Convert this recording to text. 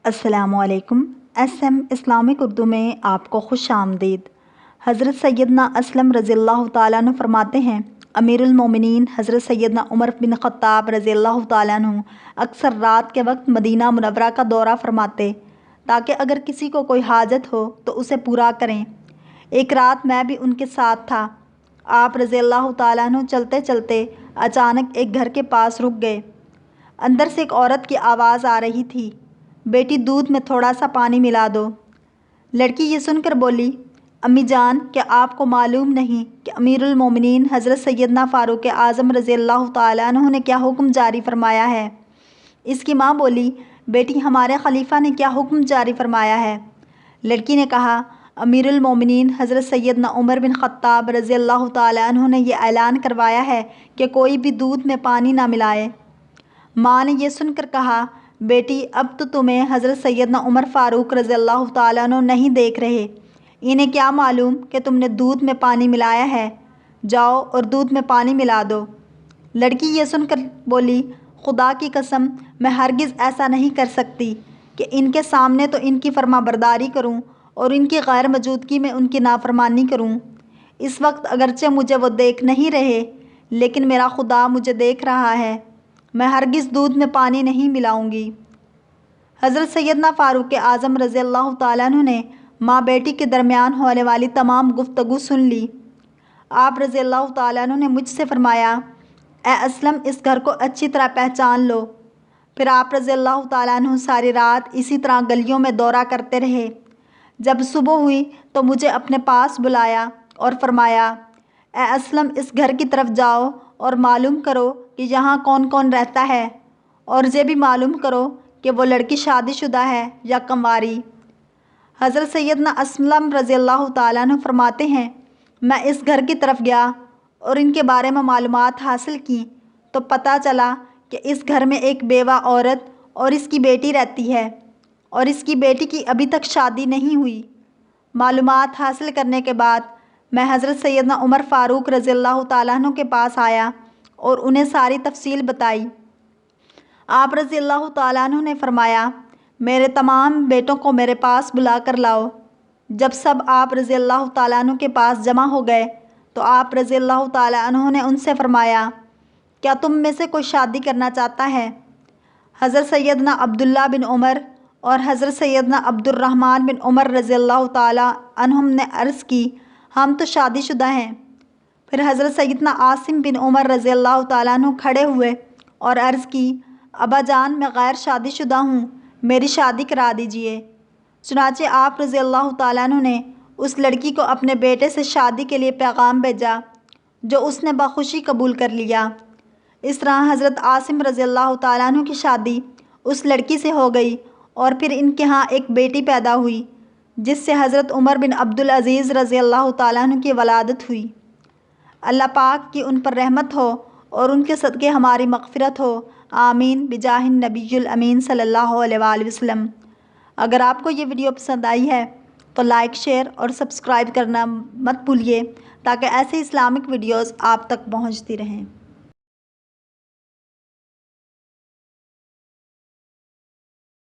अस्सलामुअलैकुम। SM Islamic Urdu में आपको खुश आमदीद। हज़रत सैयदना असलम रज़ियल्लाहु ताला अन्हु फरमाते हैं, अमीरुल मोमिनीन हज़रत सैयदना उमर बिन ख़त्ताब रज़ियल्लाहु ताला अन्हु अक्सर रात के वक्त मदीना मुनव्वरा का दौरा फरमाते ताकि अगर किसी को कोई हाजत हो तो उसे पूरा करें। एक रात मैं भी उनके साथ था। आप रज़ियल्लाहु ताला अन्हु चलते चलते अचानक एक घर के पास रुक गए। अंदर से एक औरत की आवाज़ आ रही थी, बेटी दूध में थोड़ा सा पानी मिला दो। लड़की ये सुनकर बोली, अम्मी जान, क्या आपको मालूम नहीं कि अमीरुल मोमिनीन हज़रत सैयदना फ़ारूक आज़म रज़ियल्लाहु ताला अन्हु ने क्या हुक्म जारी फरमाया है। इसकी माँ बोली, बेटी हमारे खलीफा ने क्या हुक्म जारी फरमाया है। लड़की ने कहा, अमीरुल मोमिनीन हज़रत सैयदना उमर बिन ख़त्ताब रज़ियल्लाहु ताला अन्हु ने यह ऐलान करवाया है कि कोई भी दूध में पानी ना मिलाए। माँ ने यह सुनकर कहा, बेटी अब तो तुम्हें हज़रत सैयदना उमर फ़ारूक रज़ियल्लाहु ताला अन्हु नहीं देख रहे, इन्हें क्या मालूम कि तुमने दूध में पानी मिलाया है। जाओ और दूध में पानी मिला दो। लड़की ये सुनकर बोली, खुदा की कसम, मैं हरगिज़ ऐसा नहीं कर सकती कि इनके सामने तो इनकी फरमाबरदारी करूं और इनकी गैर मौजूदगी में उनकी नाफरमानी करूं। इस वक्त अगरचे मुझे वो देख नहीं रहे, लेकिन मेरा खुदा मुझे देख रहा है। मैं हरगिज़ दूध में पानी नहीं मिलाऊंगी। हज़रत सैयदना फ़ारूक आज़म रज़ियल्लाहु ताला अन्हु ने माँ बेटी के दरमियान होने वाली तमाम गुफ्तगू सुन ली। आप रज़ियल्लाहु ताला अन्हु ने मुझसे फ़रमाया, ए असलम, इस घर को अच्छी तरह पहचान लो। फिर आप रज़ियल्लाहु ताला अन्हु सारी रात इसी तरह गलियों में दौरा करते रहे। जब सुबह हुई तो मुझे अपने पास बुलाया और फ़रमाया, ए असलम, इस घर की तरफ जाओ और मालूम करो कि यहाँ कौन कौन रहता है, और ये भी मालूम करो कि वो लड़की शादीशुदा है या कंवारी। हज़रत सैयदना असलम रज़ियल्लाहु ताला अन्हु फरमाते हैं, मैं इस घर की तरफ गया और इनके बारे में मालूमात हासिल की तो पता चला कि इस घर में एक बेवा औरत और इसकी बेटी रहती है और इसकी बेटी की अभी तक शादी नहीं हुई। मालूमात हासिल करने के बाद मैं हज़रत सैयदना उमर फ़ारूक रज़ियल्लाहु ताला अन्हु के पास आया और उन्हें सारी तफसील बताई। आप रज़ियल्लाहु ताला अन्हु ने फ़रमाया, मेरे तमाम बेटों को मेरे पास बुला कर लाओ। जब सब आप रज़ियल्लाहु ताला अन्हु के पास जमा हो गए तो आप रज़ियल्लाहु ताला अन्हु ने उनसे फ़रमाया, क्या तुम में से कोई शादी करना चाहता है। हज़रत सैयदना अब्दुल्ला बिन उमर और हज़रत सैयदना अब्दुर्रहमान बिन उमर रज़ियल्लाहु ताला अन्हुम ने अर्ज़ की, हम तो शादीशुदा हैं। फिर हज़रत सैयदना आसिम बिन उमर रज़ियल्लाहु ताला अन्हु खड़े हुए और अर्ज़ की, अबा जान, मैं गैर शादीशुदा हूँ, मेरी शादी करा दीजिए। चुनाचे आप रज़ियल्लाहु ताला अन्हु ने उस लड़की को अपने बेटे से शादी के लिए पैगाम भेजा, जो उसने बखुशी कबूल कर लिया। इस तरह हज़रत आसिम रज़ियल्लाहु ताला अन्हु की शादी उस लड़की से हो गई और फिर इनके यहाँ एक बेटी पैदा हुई, जिससे हज़रत उमर बिन अब्दुल अज़ीज़ रज़ियल्लाहु ताला अन्हु की वलादत हुई। अल्लाह पाक की उन पर रहमत हो और उनके सदक़े हमारी मग़फ़िरत हो। आमीन बिजाहिन नबीयुल अमीन सल्लल्लाहु अलैहि वसल्लम। अगर आपको ये वीडियो पसंद आई है तो लाइक, शेयर और सब्सक्राइब करना मत भूलिए ताकि ऐसे इस्लामिक वीडियोज़ आप तक पहुँचती रहें।